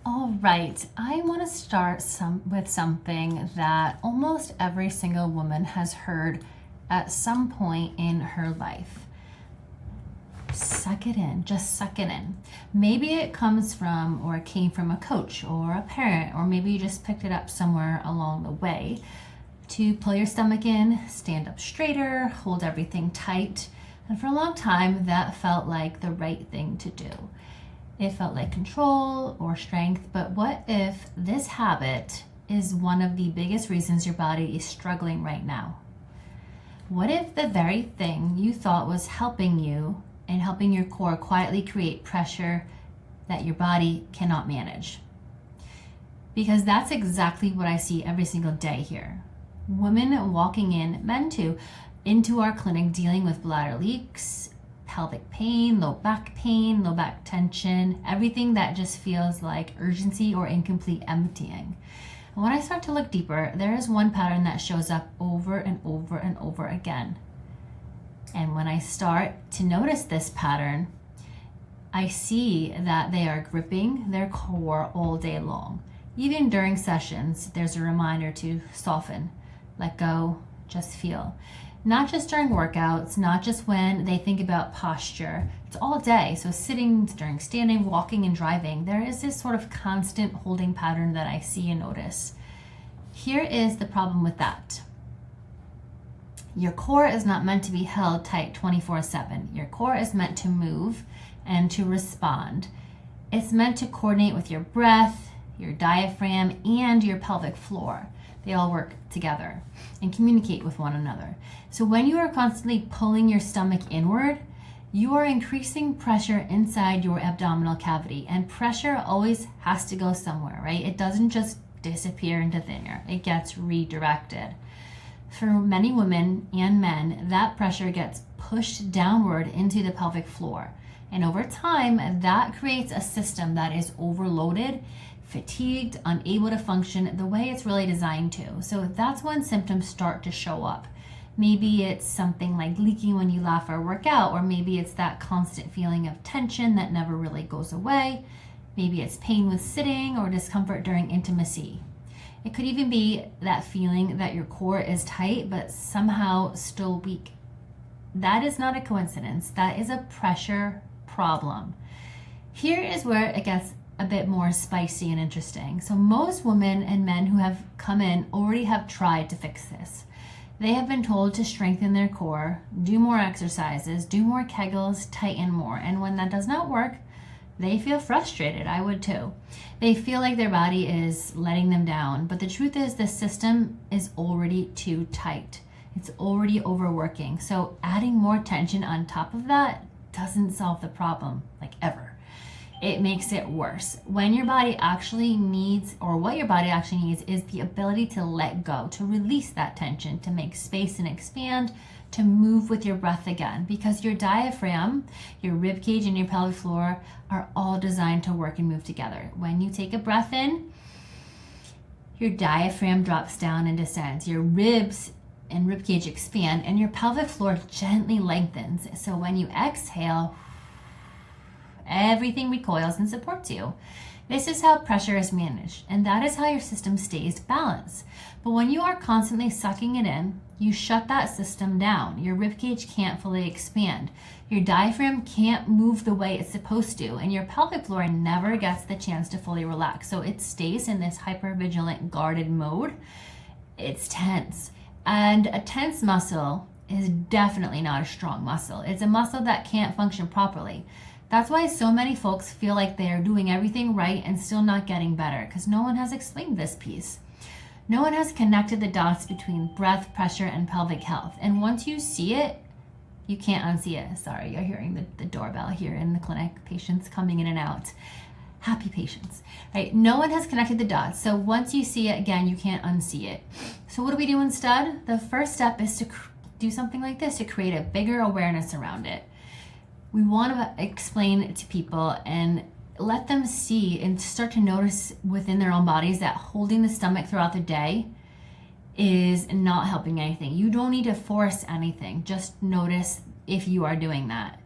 All right, I want to start with something that almost every single woman has heard at some point in her life. Suck it in, just suck it in. Maybe it comes from or it came from a coach or a parent, or maybe you just picked it up somewhere along the way. To pull your stomach in, stand up straighter, hold everything tight. And for a long time, that felt like the right thing to do. It felt like control or strength, but what if this habit is one of the biggest reasons your body is struggling right now? What if the very thing you thought was helping you and helping your core quietly create pressure that your body cannot manage? Because that's exactly what I see every single day here. Women walking in, men too, into our clinic dealing with bladder leaks, pelvic pain, low back tension, everything that just feels like urgency or incomplete emptying. And when I start to look deeper, there is one pattern that shows up over and over and over again. And when I start to notice this pattern, I see that they are gripping their core all day long. Even during sessions, there's a reminder to soften, let go, just feel. Not just during workouts, not just when they think about posture, it's all day. So sitting, during standing, walking, and driving, there is this sort of constant holding pattern that I see and notice. Here is the problem with that. Your core is not meant to be held tight 24/7. Your core is meant to move and to respond. It's meant to coordinate with your breath, your diaphragm, and your pelvic floor. They all work together and communicate with one another. So when you are constantly pulling your stomach inward, you are increasing pressure inside your abdominal cavity, and pressure always has to go somewhere, right? It doesn't just disappear into thin air. It gets redirected. For many women and men, that pressure gets pushed downward into the pelvic floor. And over time, that creates a system that is overloaded, fatigued, unable to function the way it's really designed to. So that's when symptoms start to show up. Maybe it's something like leaking when you laugh or work out, or maybe it's that constant feeling of tension that never really goes away. Maybe it's pain with sitting or discomfort during intimacy. It could even be that feeling that your core is tight but somehow still weak. That is not a coincidence. That is a pressure problem. Here is where it gets a bit more spicy and interesting. So most women and men who have come in already have tried to fix this. They have been told to strengthen their core, do more exercises, do more Kegels, tighten more. And when that does not work, they feel frustrated. I would too. They feel like their body is letting them down. But the truth is the system is already too tight. It's already overworking. So adding more tension on top of that doesn't solve the problem, like ever. It makes it worse. When your body actually needs, or what your body actually needs, is the ability to let go, to release that tension, to make space and expand, to move with your breath again. Because your diaphragm, your rib cage, and your pelvic floor are all designed to work and move together. When you take a breath in, your diaphragm drops down and descends. Your ribs and rib cage expand, and your pelvic floor gently lengthens. So when you exhale, everything recoils and supports you. This is how pressure is managed, and that is how your system stays balanced. But when you are constantly sucking it in, you shut that system down. Your ribcage can't fully expand. Your diaphragm can't move the way it's supposed to, and your pelvic floor never gets the chance to fully relax. So it stays in this hypervigilant, guarded mode. It's tense. And a tense muscle is definitely not a strong muscle. It's a muscle that can't function properly. That's why so many folks feel like they're doing everything right and still not getting better, because no one has explained this piece. No one has connected the dots between breath, pressure, and pelvic health. And once you see it, you can't unsee it. Sorry, you're hearing the doorbell here in the clinic. Patients coming in and out. Happy patients, right? No one has connected the dots. So once you see it, again, you can't unsee it. So what do we do instead? The first step is to do something like this, to create a bigger awareness around it. We want to explain it to people and let them see and start to notice within their own bodies that holding the stomach throughout the day is not helping anything. You don't need to force anything. Just notice if you are doing that.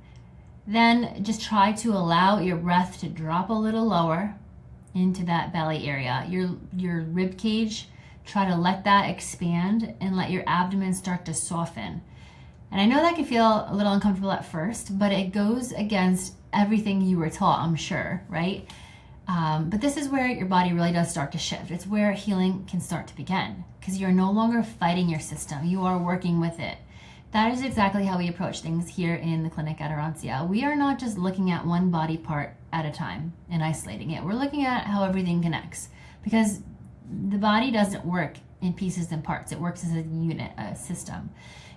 Then just try to allow your breath to drop a little lower into that belly area. Your rib cage, try to let that expand and let your abdomen start to soften. And I know that can feel a little uncomfortable at first, but it goes against everything you were taught, I'm sure, right? But this is where your body really does start to shift. It's where healing can start to begin, because you're no longer fighting your system. You are working with it. That is exactly how we approach things here in the clinic at Arancia. We are not just looking at one body part at a time and isolating it. We're looking at how everything connects, because the body doesn't work in pieces and parts. It works as a unit, a system.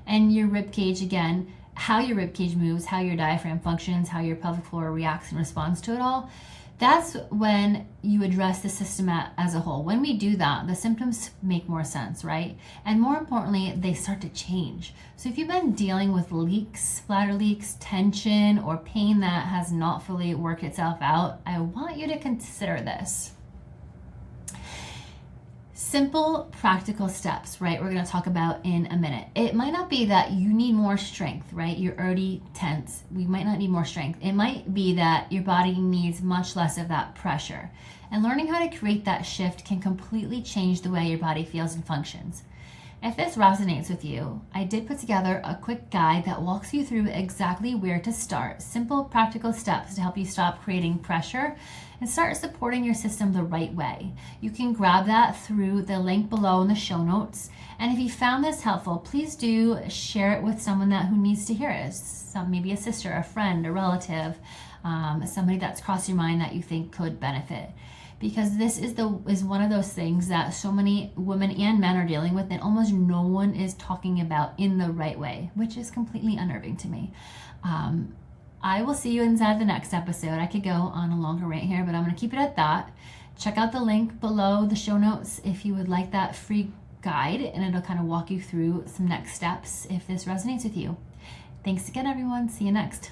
And your rib cage, again, how your rib cage moves, how your diaphragm functions, how your pelvic floor reacts and responds to it all, that's when you address the system as a whole. When we do that, the symptoms make more sense, right? And more importantly, they start to change. So if you've been dealing with leaks, bladder leaks, tension, or pain that has not fully worked itself out, I want you to consider this. Simple, practical steps, right? We're going to talk about in a minute. It might not be that you need more strength, right? You're already tense. We might not need more strength. It might be that your body needs much less of that pressure. And learning how to create that shift can completely change the way your body feels and functions. If this resonates with you, I did put together a quick guide that walks you through exactly where to start. Simple, practical steps to help you stop creating pressure and start supporting your system the right way. You can grab that through the link below in the show notes. And if you found this helpful, please do share it with someone who needs to hear it. Maybe a sister, a friend, a relative, somebody that's crossed your mind that you think could benefit. Because this is one of those things that so many women and men are dealing with, and almost no one is talking about in the right way, which is completely unnerving to me. I will see you inside the next episode. I could go on a longer rant here, but I'm going to keep it at that. Check out the link below the show notes if you would like that free guide, and it'll kind of walk you through some next steps if this resonates with you. Thanks again, everyone. See you next.